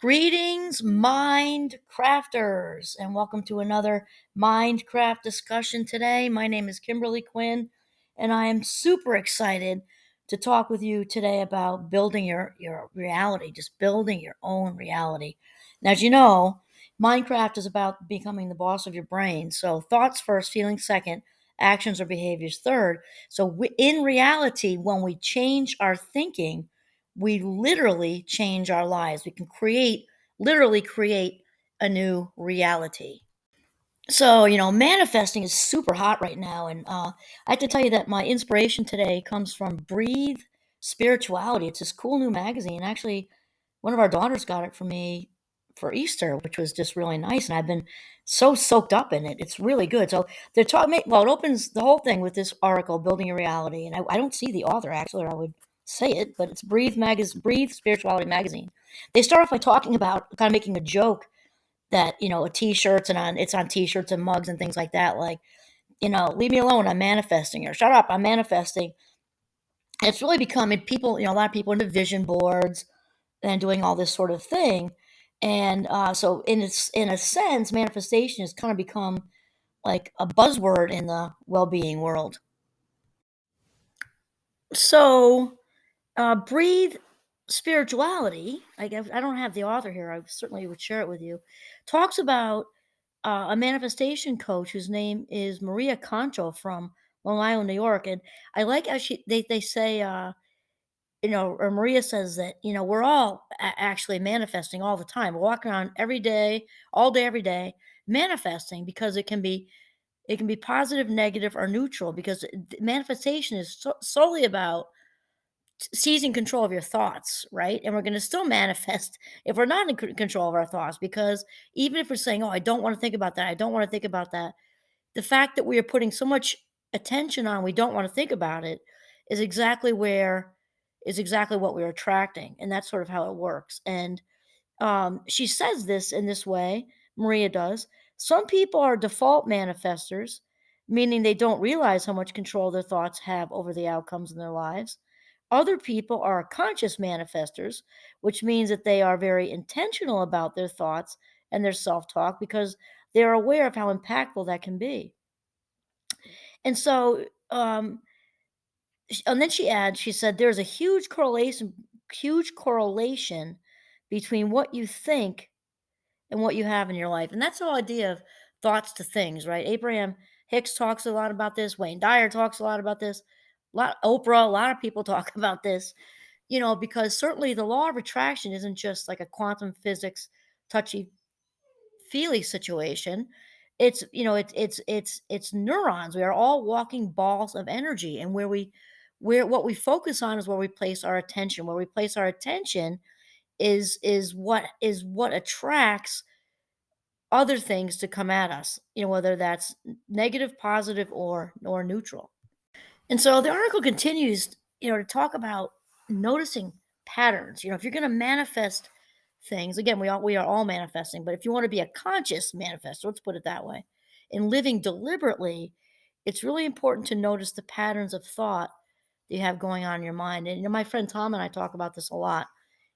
Greetings, mind crafters, and welcome to another Mindcraft discussion today. My name is Kimberly Quinn, and I am super excited to talk with you today about building your reality, just building your own reality. Now, as you know, Minecraft is about becoming the boss of your brain. So, thoughts first, feelings second, actions or behaviors third. So, in reality, when we change our thinking, we literally change our lives. We can literally create a new reality. So, manifesting is super hot right now. And I have to tell you that my inspiration today comes from Breathe Spirituality. It's this cool new magazine. Actually, one of our daughters got it for me for Easter, which was just really nice. And I've been so soaked up in it. It's really good. So they're talking, well, it opens the whole thing with this article, Building a Reality. And I don't see the author actually, or I would say it, but it's Breathe Spirituality magazine. They start off by talking about kind of making a joke that, a t-shirts it's on t-shirts and mugs and things like that. Like, leave me alone, I'm manifesting, or shut up, I'm manifesting. And it's really becoming people, a lot of people into vision boards and doing all this sort of thing. And so in a sense, manifestation has kind of become like a buzzword in the well-being world. So Breathe Spirituality, I guess I don't have the author here, I certainly would share it with you, talks about a manifestation coach whose name is Maria Concho from Long Island, New York. And I like how they say, or Maria says that, we're all actually manifesting all the time. We're walking around every day, all day, every day, manifesting because it can be positive, negative, or neutral because manifestation is solely about seizing control of your thoughts, right? And we're going to still manifest if we're not in control of our thoughts, because even if we're saying, "Oh, I don't want to think about that. I don't want to think about that." The fact that we are putting so much attention on we don't want to think about it is exactly where is exactly what we're attracting, and that's sort of how it works. And she says this in this way, Maria does. Some people are default manifestors, meaning they don't realize how much control their thoughts have over the outcomes in their lives. Other people are conscious manifestors, which means that they are very intentional about their thoughts and their self talk because they're aware of how impactful that can be. And so, and then she adds, she said, there's a huge correlation between what you think and what you have in your life. And that's the whole idea of thoughts to things, right? Abraham Hicks talks a lot about this. Wayne Dyer talks a lot about this. Oprah, a lot of people talk about this, because certainly the law of attraction isn't just like a quantum physics touchy feely situation. It's neurons. We are all walking balls of energy, and where what we focus on is where we place our attention. Where we place our attention is what attracts other things to come at us, whether that's negative, positive, or neutral. And so the article continues, to talk about noticing patterns. If you're going to manifest things, again, we are all manifesting, but if you want to be a conscious manifestor, let's put it that way, in living deliberately, it's really important to notice the patterns of thought that you have going on in your mind. And my friend Tom and I talk about this a lot.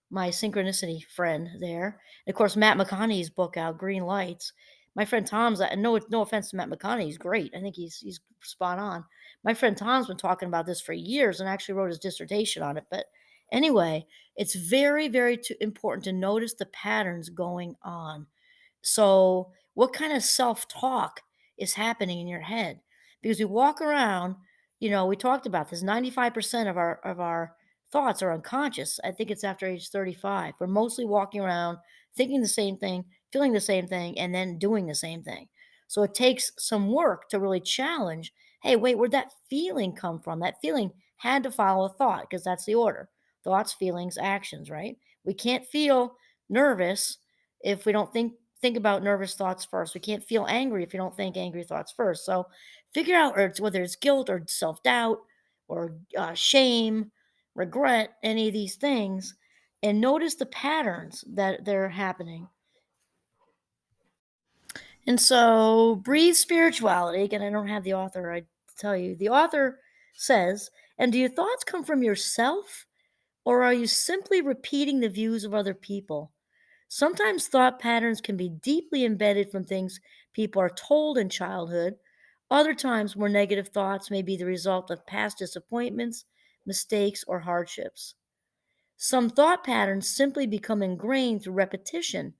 My synchronicity friend there. And of course, Matt McConaughey's book out, Green Lights. My friend Tom's, no offense to Matt McConaughey, he's great. I think he's spot on. My friend Tom's been talking about this for years and actually wrote his dissertation on it. But anyway, it's very, very important to notice the patterns going on. So, what kind of self talk is happening in your head? Because we walk around, we talked about this. 95% of our thoughts are unconscious. I think it's after age 35. We're mostly walking around thinking the same thing, feeling the same thing, and then doing the same thing. So it takes some work to really challenge. Hey, wait, where'd that feeling come from? That feeling had to follow a thought because that's the order: thoughts, feelings, actions. Right? We can't feel nervous if we don't think about nervous thoughts first. We can't feel angry if you don't think angry thoughts first. So figure out whether it's guilt or self doubt or shame, regret, any of these things, and notice the patterns that they're happening. And so, Breathe Spirituality, again, I don't have the author, I tell you. The author says, and do your thoughts come from yourself, or are you simply repeating the views of other people? Sometimes thought patterns can be deeply embedded from things people are told in childhood. Other times, more negative thoughts may be the result of past disappointments, mistakes, or hardships. Some thought patterns simply become ingrained through repetition,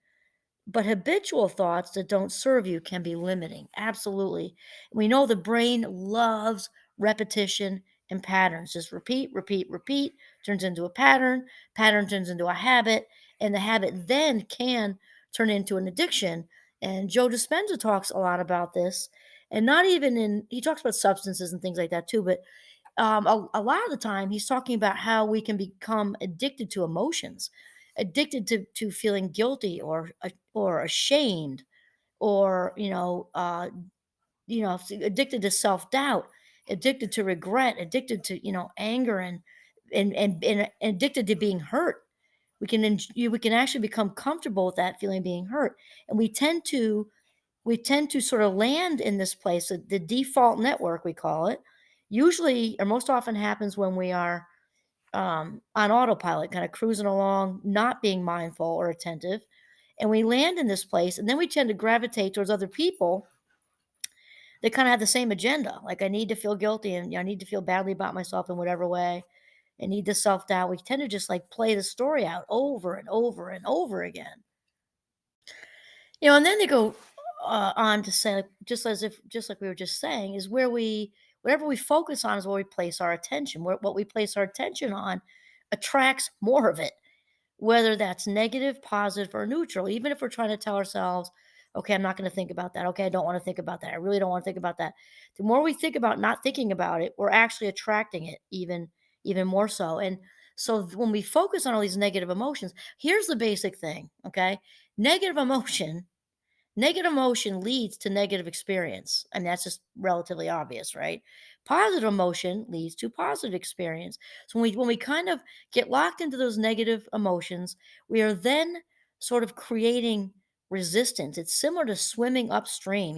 but habitual thoughts that don't serve you can be limiting. Absolutely. We know the brain loves repetition and patterns. Just repeat, repeat, repeat turns into a pattern turns into a habit, and the habit then can turn into an addiction. And Joe Dispenza talks a lot about this. And not even in, he talks about substances and things like that too, but a lot of the time he's talking about how we can become addicted to emotions, addicted to feeling guilty or ashamed, or addicted to self-doubt, addicted to regret, addicted to anger, and addicted to being hurt. We can actually become comfortable with that feeling, being hurt, and we tend to sort of land in this place, the default network, we call it. Usually, or most often, happens when we are on autopilot, kind of cruising along, not being mindful or attentive. And we land in this place, and then we tend to gravitate towards other people that kind of have the same agenda. Like, I need to feel guilty, and I need to feel badly about myself in whatever way. I need the self doubt. We tend to just like play the story out over and over and over again. And then they go on to say, just like we were just saying, is whatever we focus on is where we place our attention. What we place our attention on attracts more of it, whether that's negative, positive, or neutral. Even if we're trying to tell ourselves, okay, I'm not going to think about that. Okay, I don't want to think about that. I really don't want to think about that. The more we think about not thinking about it, we're actually attracting it even more so. And so when we focus on all these negative emotions, here's the basic thing, okay? Negative emotion Negative emotion leads to negative experience, and that's just relatively obvious, right? Positive emotion leads to positive experience. So when we kind of get locked into those negative emotions, we are then sort of creating resistance. It's similar to swimming upstream.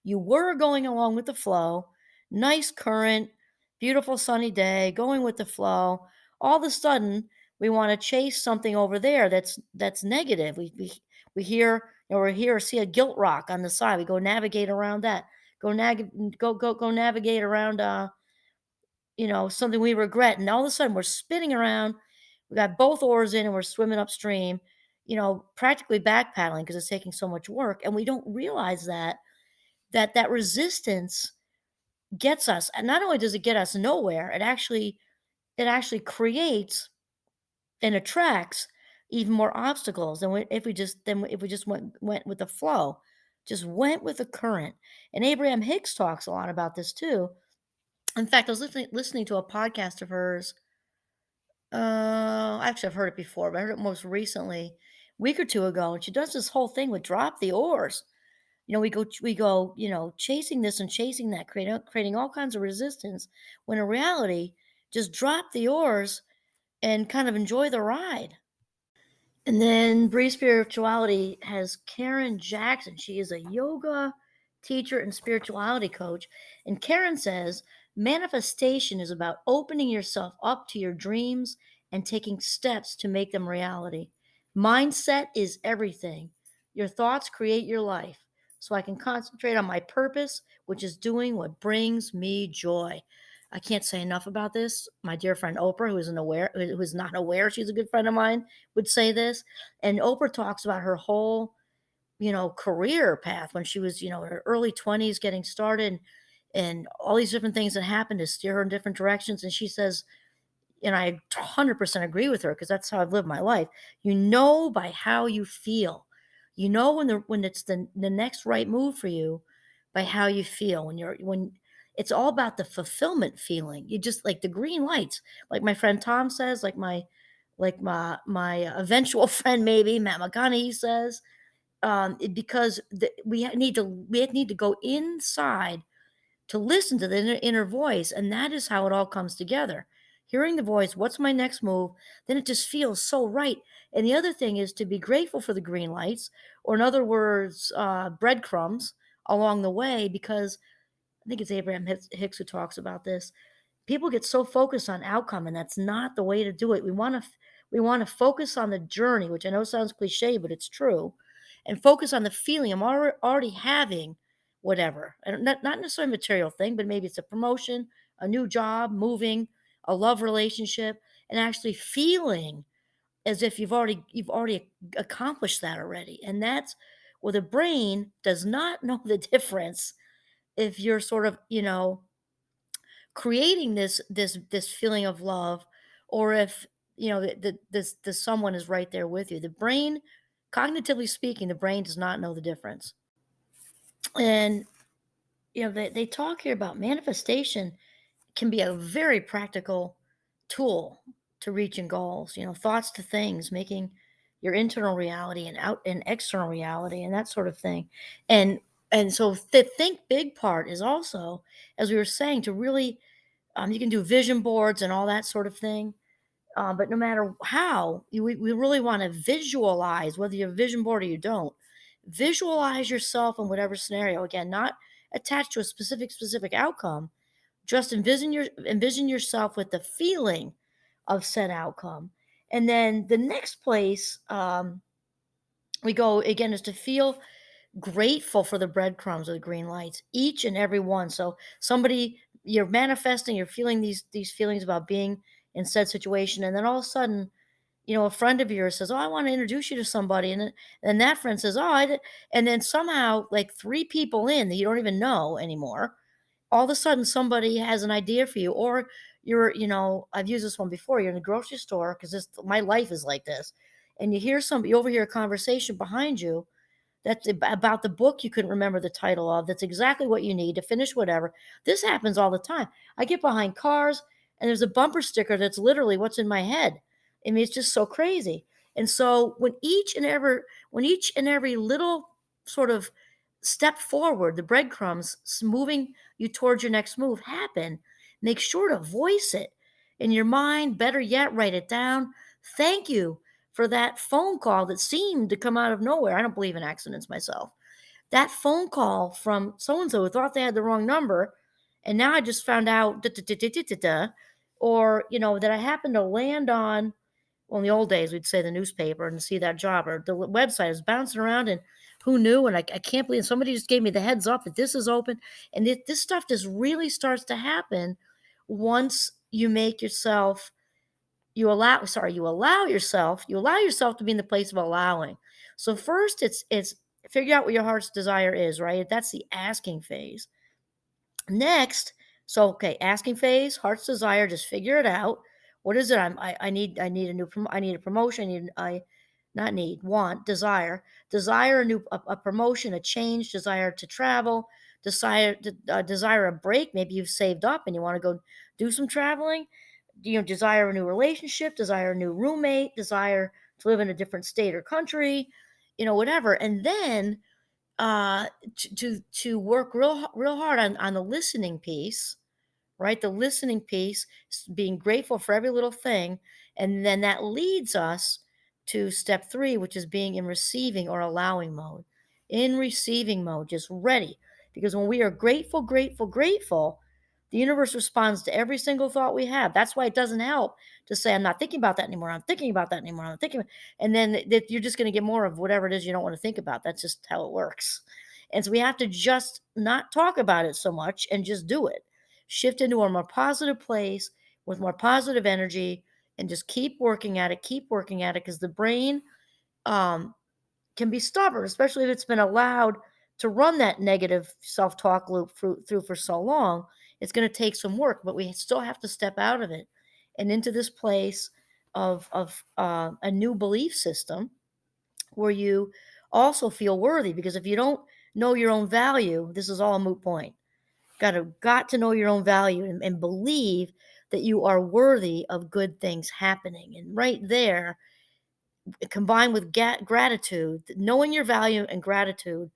You were going along with the flow, nice current, beautiful sunny day, going with the flow. All of a sudden, we want to chase something over there that's negative. We hear or hear or see a gilt rock on the side. We go navigate around that. Go navigate around something we regret. And all of a sudden we're spinning around. We got both oars in and we're swimming upstream, practically back paddling because it's taking so much work. And we don't realize that resistance gets us. And not only does it get us nowhere, it actually creates and attracts even more obstacles than if we just went with the flow, just went with the current. And Abraham Hicks talks a lot about this too. In fact, I was listening to a podcast of hers. Actually, I've heard it before, but I heard it most recently, a week or two ago. And she does this whole thing with drop the oars. We go, chasing this and chasing that, creating all kinds of resistance. When in reality, just drop the oars and kind of enjoy the ride. And then Bree Spirituality has Karen Jackson. She is a yoga teacher and spirituality coach. And Karen says manifestation is about opening yourself up to your dreams and taking steps to make them reality. Mindset is everything. Your thoughts create your life. So I can concentrate on my purpose, which is doing what brings me joy. I can't say enough about this. My dear friend Oprah, who's not aware, she's a good friend of mine, would say this. And Oprah talks about her whole, career path when she was, in her early 20s getting started, and all these different things that happened to steer her in different directions. And she says, and I 100% agree with her because that's how I've lived my life. You know by how you feel. You know when it's the next right move for you by how you feel. When it's all about the fulfillment feeling. You just like the green lights, like my friend Tom says, like my eventual friend maybe Matt McConaughey says, because we need to go inside to listen to the inner voice. And that is how it all comes together. Hearing the voice, what's my next move? Then it just feels so right. And the other thing is to be grateful for the green lights, or in other words, breadcrumbs along the way, because I think it's Abraham Hicks who talks about this. People get so focused on outcome, and that's not the way to do it. We want to focus on the journey, which I know sounds cliche, but it's true, and focus on the feeling I'm already having whatever. And not necessarily a material thing, but maybe it's a promotion, a new job, moving, a love relationship, and actually feeling as if you've already accomplished that already. And that's where the brain does not know the difference if you're sort of, creating this feeling of love, or if this someone is right there with you. The brain, cognitively speaking, the brain does not know the difference. And they talk here about manifestation can be a very practical tool to reaching goals, thoughts to things, making your internal reality and out and external reality and that sort of thing. And so the think big part is also, as we were saying, to really you can do vision boards and all that sort of thing. But no matter how, we really want to visualize, whether you have a vision board or you don't, visualize yourself in whatever scenario. Again, not attached to a specific outcome. Just envision yourself with the feeling of said outcome. And then the next place we go again is to feel grateful for the breadcrumbs or the green lights, each and every one. So somebody, you're manifesting, you're feeling these feelings about being in said situation, and then all of a sudden, a friend of yours says, "Oh, I want to introduce you to somebody," and that friend says, "Oh, and then somehow, like three people in that you don't even know anymore, all of a sudden somebody has an idea for you, or I've used this one before. You're in a grocery store because this my life is like this, and you overhear a conversation behind you that's about the book you couldn't remember the title of. That's exactly what you need to finish whatever. This happens all the time. I get behind cars and there's a bumper sticker that's literally what's in my head. I mean, it's just so crazy. And so when each and every little sort of step forward, the breadcrumbs moving you towards your next move happen, make sure to voice it in your mind. Better yet, write it down. Thank you for that phone call that seemed to come out of nowhere. I don't believe in accidents myself. That phone call from so and so who thought they had the wrong number, and now I just found out, or that I happened to land on. Well, in the old days, we'd say the newspaper and see that job, or the website is bouncing around, and who knew? And I can't believe somebody just gave me the heads up that this is open, and this stuff just really starts to happen once you allow yourself to be in the place of allowing. So first it's figure out what your heart's desire is, right? That's the asking phase. Next, so okay, asking phase, heart's desire, just figure it out. What is it? I need a promotion. I not need, want, desire a promotion, a change, desire to travel, desire a break. Maybe you've saved up and you want to go do some traveling. Desire a new relationship, desire a new roommate, desire to live in a different state or country, whatever. And then to work real hard on the listening piece, right? The listening piece, being grateful for every little thing. And then that leads us to step three, which is being in receiving or allowing mode. In receiving mode, just ready. Because when we are grateful, grateful, grateful, the universe responds to every single thought we have. That's why it doesn't help to say, I'm not thinking about that anymore. I'm thinking about that anymore. And then that you're just going to get more of whatever it is you don't want to think about. That's just how it works. And so we have to just not talk about it so much and just do it. Shift into a more positive place with more positive energy and just keep working at it, because the brain can be stubborn, especially if it's been allowed to run that negative self-talk loop through for so long. It's going to take some work, but we still have to step out of it and into this place of a new belief system where you also feel worthy. Because if you don't know your own value, this is all a moot point. Got to know your own value and believe that you are worthy of good things happening. And right there, combined with gratitude, knowing your value and gratitude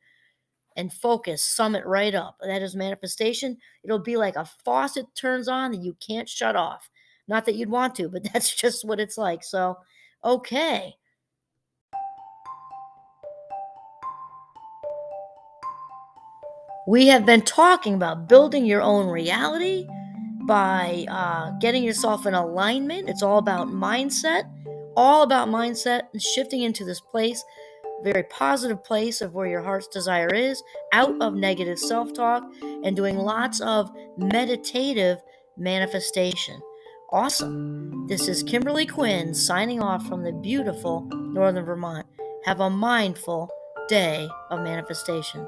and focus, sum it right up. That is manifestation. It'll be like a faucet turns on that you can't shut off. Not that you'd want to, but that's just what it's like. So, okay. We have been talking about building your own reality by getting yourself in alignment. It's all about mindset. all about mindset and shifting into this place, very positive place of where your heart's desire is, out of negative self-talk, and doing lots of meditative manifestation. Awesome. This is Kimberly Quinn signing off from the beautiful Northern Vermont. Have a mindful day of manifestation.